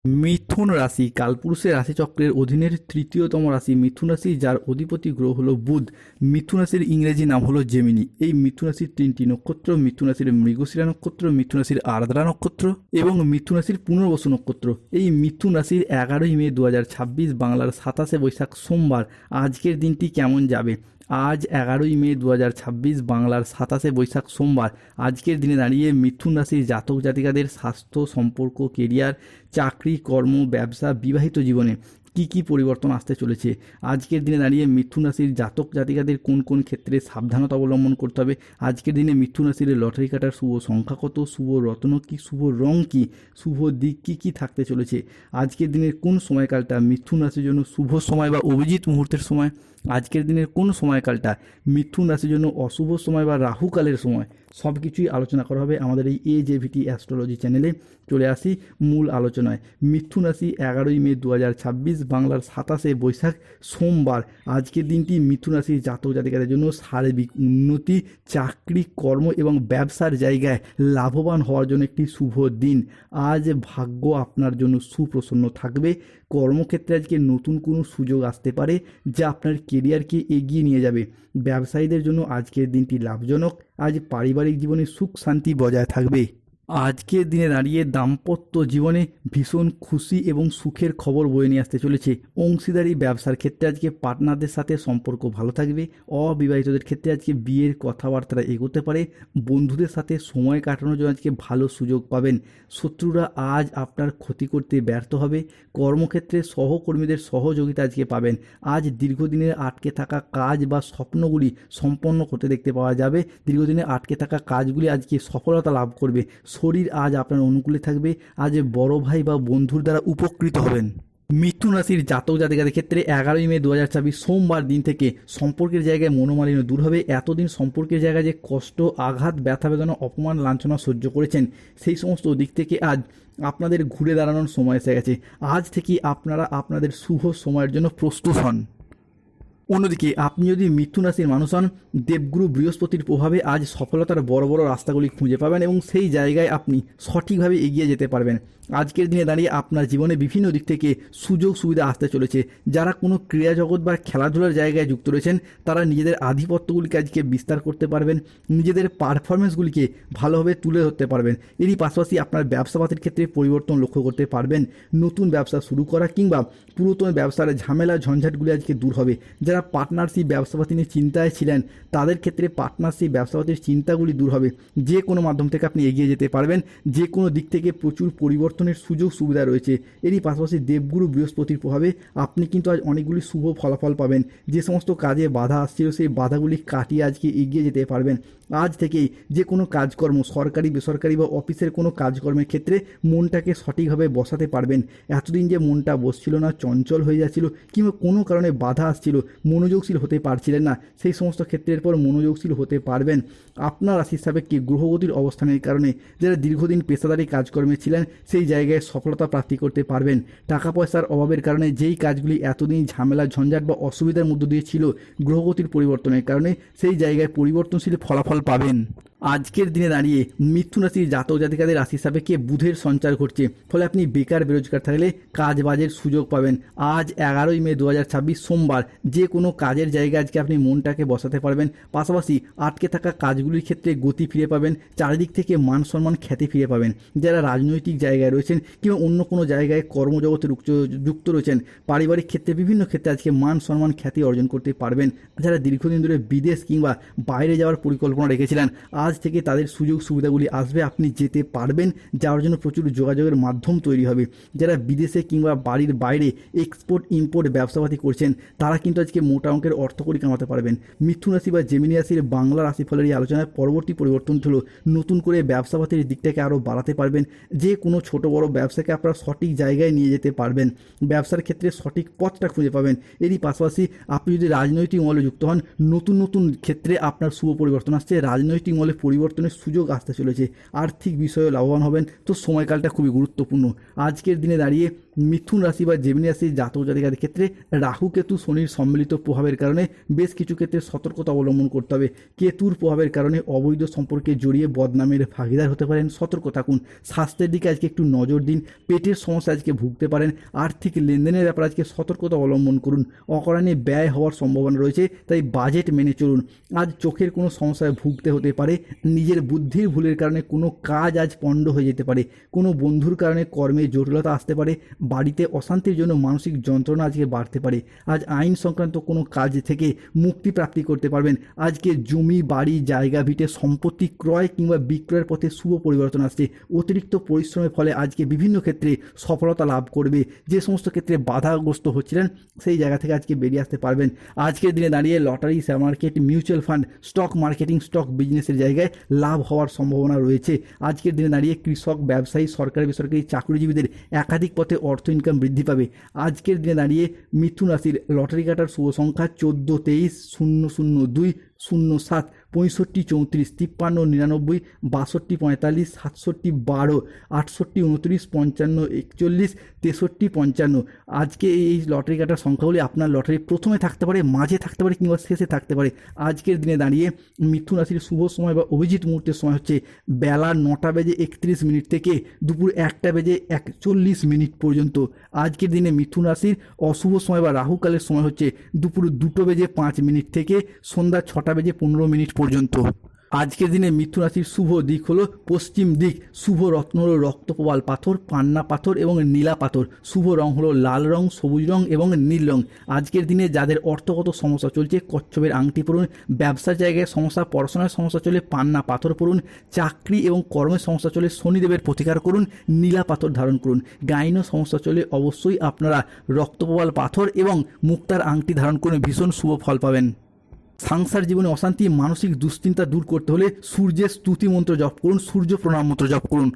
মিথুন রাশি কালপুরুষের রাশিচক্রের অধীনের তৃতীয়তম রাশি মিথুন রাশি, যার অধিপতি গ্রহ হলো বুধ। মিথুন রাশির ইংরেজি নাম হলো জেমিনি। এই মিথুন রাশির তিনটি নক্ষত্র: মিথুন রাশির মৃগশিরা নক্ষত্র, মিথুন রাশির আর্দ্রা নক্ষত্র এবং মিথুন রাশির পুনর্বসু নক্ষত্র। এই মিথুন রাশির 11ই মে 2026 বাংলার 27শে বৈশাখ সোমবার আজকের দিনটি কেমন যাবে? আজ 11ই মে 2026 বাংলার 27শে বৈশাখ সোমবার আজকের দিনে দাঁড়িয়ে মিথুন রাশির জাতক জাতিকাদের স্বাস্থ্য, সম্পর্ক, কেরিয়ার, চাকরি, কর্ম, ব্যবসা, বিবাহিত জীবনে কি কি পরিবর্তন আসতে চলেছে? আজকের দিনে দাঁড়িয়ে মিথুন রাশির জাতক জাতিকাদের কোন কোন ক্ষেত্রে সাবধানতা অবলম্বন করতে হবে? আজকের দিনে মিথুন রাশির লটারি কাটার শুভ সংখ্যা কত? শুভ রত্ন কি? শুভ রং কি? শুভ দিক কি কি থাকতে চলেছে? আজকের দিনের কোন সময়কালটা মিথুন রাশির জন্য শুভ সময় বা অভিজিৎ মুহূর্তের সময়? আজকের দিনের কোন সময়কালটা মিথুন রাশির জন্য অশুভ সময় বা রাহুকালের সময়? সব কিছুই আলোচনা করা হবে আমাদের এই AJVT অ্যাস্ট্রোলজি চ্যানেলে। চলে আসি মূল আলোচনায়। মিথুন রাশি 11ই মে 2026 বাংলার 27শে বৈশাখ সোমবার আজকের দিনটি মিথুন রাশির জাতক জাতিকাদের জন্য সার্বিক উন্নতি, চাকরি, কর্ম এবং ব্যবসার জায়গায় লাভবান হওয়ার জন্য একটি শুভ দিন। আজ ভাগ্য আপনার জন্য সুপ্রসন্ন থাকবে। কর্মক্ষেত্রে আজকে নতুন কোনো সুযোগ আসতে পারে যা আপনার কেরিয়ারকে এগিয়ে নিয়ে যাবে। ব্যবসায়ীদের জন্য আজকের দিনটি লাভজনক। আজ পারিবারিক জীবনে সুখ শান্তি বজায় থাকবে। আজকের দিনে দাঁড়িয়ে দাম্পত্য জীবনে ভীষণ খুশি এবং সুখের খবর বয়ে নিয়ে আসতে চলেছে। অংশীদারি ব্যবসার ক্ষেত্রে আজকে পার্টনারদের সাথে সম্পর্ক ভালো থাকবে। অবিবাহিতদের ক্ষেত্রে আজকে বিয়ের কথাবার্তা এগোতে পারে। বন্ধুদের সাথে সময় কাটানোর জন্য আজকে ভালো সুযোগ পাবেন। শত্রুরা আজ আপনার ক্ষতি করতে ব্যর্থ হবে। কর্মক্ষেত্রে সহকর্মীদের সহযোগিতা আজকে পাবেন। আজ দীর্ঘদিনের আটকে থাকা কাজ বা স্বপ্নগুলি সম্পন্ন করতে দেখতে পাওয়া যাবে। দীর্ঘদিনে আটকে থাকা কাজগুলি আজকে সফলতা লাভ করবে। শরীর আজ আপনার অনুকূলে থাকবে। আজ বড় ভাই বা বন্ধুর দ্বারা উপকৃত হবেন। মিথুন রাশির জাতক জাতিকাদের ক্ষেত্রে 11ই মে 2026 সোমবার দিন থেকে সম্পর্কের জায়গায় মনোমালিন্য দূর হবে। এতদিন সম্পর্কের জায়গায় যে কষ্ট, আঘাত, ব্যথা বেদনা, অপমান, লাঞ্ছনা সহ্য করেছেন, সেই সমস্ত দিক থেকে আজ আপনাদের ঘুরে দাঁড়ানোর সময় এসে গেছে। আজ থেকে আপনারা আপনাদের শুভ সময়ের জন্য প্রস্তুত হন। অন্যদিকে আপনি যদি মিথুন রাশির মানুষ হন, দেবগুরু বৃহস্পতির প্রভাবে আজ সফলতার বড় বড় রাস্তাগুলি খুঁজে পাবেন এবং সেই জায়গায় আপনি সঠিকভাবে এগিয়ে যেতে পারবেন। আজকের দিনে দাঁড়িয়ে আপনার জীবনে বিভিন্ন দিক থেকে সুযোগ সুবিধা আসতে চলেছে। যারা কোনো ক্রীড়া জগৎ বা খেলাধুলার জায়গায় যুক্ত রয়েছেন, তারা নিজেদের আধিপত্যগুলিকে আজকে বিস্তার করতে পারবেন। নিজেদের পারফরমেন্সগুলিকে ভালোভাবে তুলে ধরতে পারবেন। এরই পাশাপাশি আপনার ব্যবসাপাতির ক্ষেত্রে পরিবর্তন লক্ষ্য করতে পারবেন। নতুন ব্যবসা শুরু করা কিংবা পুরাতন ব্যবসার ঝামেলা ঝঞ্ঝাটগুলি আজকে দূর হবে। যারা পার্টনারশিপ ব্যবসাপাতি নিয়ে চিন্তায় ছিলেন, তাদের ক্ষেত্রে পার্টনারশিপ ব্যবসাপাতির চিন্তাগুলি দূর হবে। যে কোনো মাধ্যম থেকে আপনি এগিয়ে যেতে পারবেন। যে কোনো দিক থেকে প্রচুর পরিবর্তনের সুযোগ সুবিধা রয়েছে। এরই পাশাপাশি দেবগুরু বৃহস্পতির প্রভাবে আপনি কিন্তু আজ অনেকগুলি শুভ ফলাফল পাবেন। যে সমস্ত কাজে বাধা আসছিল, সেই বাধাগুলি কাটিয়ে আজকে এগিয়ে যেতে পারবেন। আজ থেকেই যে কোনো কাজকর্ম, সরকারি বেসরকারি বা অফিসের কোনো কাজকর্মের ক্ষেত্রে মনটাকে সঠিকভাবে বসাতে পারবেন। এতদিন যে মনটা বসছিল না, চঞ্চল হয়ে যাচ্ছিল কিংবা কোনো কারণে বাধা আসছিল, মনোযোগশীল হতে পারছিলেন না, সেই সমস্ত ক্ষেত্রের পর মনোযোগশীল হতে পারবেন। আপনার রাশির সাপেক্ষে গ্রহগতির অবস্থানের কারণে যারা দীর্ঘদিন পেশাদারি কাজকর্মে ছিলেন, সেই জায়গায় সফলতা প্রাপ্তি করতে পারবেন। টাকা পয়সার অভাবের কারণে যেই কাজগুলি এতদিন ঝামেলা ঝঞ্ঝাট বা অসুবিধার মধ্য দিয়ে ছিল, গ্রহগতির পরিবর্তনের কারণে সেই জায়গায় পরিবর্তনশীল ফলাফল পাবেন। আজকের দিনে দাঁড়িয়ে মিথুন রাশির জাতক জাতিকাদের রাশির সাপেক্ষে বুধের সঞ্চার ঘটছে। ফলে আপনি বেকার বেরোজগার থাকলে কাজ বাজের সুযোগ পাবেন। আজ 11ই মে 2026 সোমবার যে কোনো কাজের জায়গায় আজকে আপনি মনটাকে বসাতে পারবেন। পাশাপাশি আটকে থাকা কাজগুলির ক্ষেত্রে গতি ফিরে পাবেন। চারিদিক থেকে মান সম্মান, খ্যাতি ফিরে পাবেন। যারা রাজনৈতিক জায়গায় রয়েছেন কিংবা অন্য কোনো জায়গায় কর্মজগতে যুক্ত রয়েছেন, পারিবারিক ক্ষেত্রে বিভিন্ন ক্ষেত্রে আজকে মান সম্মান, খ্যাতি অর্জন করতে পারবেন। যারা দীর্ঘদিন ধরে বিদেশ কিংবা বাইরে যাওয়ার পরিকল্পনা রেখেছিলেন, আজ থেকে তাদের সুযোগ সুবিধাগুলি আসবে। আপনি যেতে পারবেন। যাওয়ার জন্য প্রচুর যোগাযোগের মাধ্যম তৈরি হবে। যারা বিদেশে কিংবা বাড়ির বাইরে এক্সপোর্ট ইম্পোর্ট ব্যবসাপাতি করছেন, তারা কিন্তু আজকে মোটা অঙ্কের অর্থকড়ি কামাতে পারবেন। মিথুন রাশি বা জেমিনি রাশির বাংলা রাশিফলের এই আলোচনায় পরবর্তী পরিবর্তন হলো নতুন করে ব্যবসাপাতির দিকটাকে আরও বাড়াতে পারবেন। যে কোনো ছোট বড় ব্যবসাকে আপনারা সঠিক জায়গায় নিয়ে যেতে পারবেন। ব্যবসার ক্ষেত্রে সঠিক পথটা খুঁজে পাবেন। এরই পাশাপাশি আপনি যদি রাজনৈতিক মহলে যুক্ত হন, নতুন নতুন ক্ষেত্রে আপনার শুভ পরিবর্তন আসছে। রাজনৈতিক মহলে পরিবর্তনের সুযোগ আসতে চলেছে। আর্থিক বিষয়ে লাভবান হবেন। তো সময়কালটা খুবই গুরুত্বপূর্ণ। আজকের দিনে দাঁড়িয়ে মিথুন রাশি বা জেমিনি রাশির জাতক জাতিকাদের ক্ষেত্রে রাহু কেতু শনির সম্মিলিত প্রভাবের কারণে বেশ কিছু ক্ষেত্রে সতর্কতা অবলম্বন করতে হবে। কেতুর প্রভাবের কারণে অবৈধ সম্পর্কে জড়িয়ে বদনামের ভাগিদার হতে পারেন, সতর্ক থাকুন। স্বাস্থ্যের দিকে আজকে একটু নজর দিন। পেটের সমস্যা আজকে ভুগতে পারেন। আর্থিক লেনদেনের ব্যাপারে আজকে সতর্কতা অবলম্বন করুন। অকারণে ব্যয় হওয়ার সম্ভাবনা রয়েছে, তাই বাজেট মেনে চলুন। আজ চোখের কোনো সমস্যায় ভুগতে হতে পারে। নিজের বুদ্ধির ভুলের কারণে কোনো কাজ আজ পণ্ড হয়ে যেতে পারে। কোনো বন্ধুর কারণে কর্মে জটিলতা আসতে পারে। বাড়িতে অশান্তির জন্য মানসিক যন্ত্রণা আজকে বাড়তে পারে। আজ আইন সংক্রান্ত কোনো কাজ থেকে মুক্তি প্রাপ্তি করতে পারবেন। আজকে জমি, বাড়ি, জায়গা, ভিটে সম্পত্তি ক্রয় কিংবা বিক্রয়ের পথে শুভ পরিবর্তন আসছে। অতিরিক্ত পরিশ্রমের ফলে আজকে বিভিন্ন ক্ষেত্রে সফলতা লাভ করবে। যে সমস্ত ক্ষেত্রে বাধাগ্রস্ত হচ্ছিলেন সেই জায়গা থেকে আজকে বেরিয়ে আসতে পারবেন। আজকের দিনে দাঁড়িয়ে lottery, share market, mutual fund, stock marketing, stock বিজনেসের জায়গায় লাভ হওয়ার সম্ভাবনা রয়েছে। আজকের দিনে দাঁড়িয়ে কৃষক, ব্যবসায়ী, সরকারি বেসরকারি চাকরিজীবীদের একাধিক পথে অর্থ ইনকাম বৃদ্ধি পাবে। আজকের দিনে দাঁড়িয়ে মিথুন রাশির লটারি কাটার শুভ সংখ্যা 14, 23, 002, 07, 65, 34, 53, 99, 62, 45, 67, 12, 68, 29, 55, 41, 63, 55। আজকে এই লটারি কাটার সংখ্যাগুলি আপনার লটারি প্রথমে থাকতে পারে, মাঝে থাকতে পারে কিংবা শেষে থাকতে পারে। আজকের দিনে দাঁড়িয়ে মিথুন রাশির শুভ সময় বা অভিজিৎ মুহূর্তের সময় হচ্ছে বেলা 9:31 থেকে দুপুর 1:41 পর্যন্ত। আজকের দিনে মিথুন রাশির অশুভ সময় বা রাহুকালের সময় হচ্ছে দুপুর 2:05 থেকে সন্ধ্যা 6:15 পর্যন্ত। আজকের দিনে মিথুন রাশির শুভ দিক হলো পশ্চিম দিক। শুভ রত্ন হলো রক্তপ্রবাল পাথর, পান্না পাথর এবং নীলা পাথর। শুভ রং হলো লাল রং, সবুজ রং এবং নীল রং। আজকের দিনে যাদের অর্থগত সমস্যা চলছে কচ্ছপের আংটি পরুন। ব্যবসার জায়গায় সমস্যা, পড়াশোনার সমস্যা চলে পান্না পাথর পরুন। চাকরি এবং কর্মের সমস্যা চলে শনিদেবের প্রতিকার করুন, নীলা পাথর ধারণ করুন। গাইন সমস্যা চলে অবশ্যই আপনারা রক্তপ্রবাল পাথর এবং মুক্তার আংটি ধারণ করুন, ভীষণ শুভ ফল পাবেন। সংসার জীবনে অশান্তি, মানসিক দুশ্চিন্তা দূর করতে হলে সূর্যের স্তুতি মন্ত্র জপ করুন, সূর্য প্রণাম মন্ত্র জপ করুন।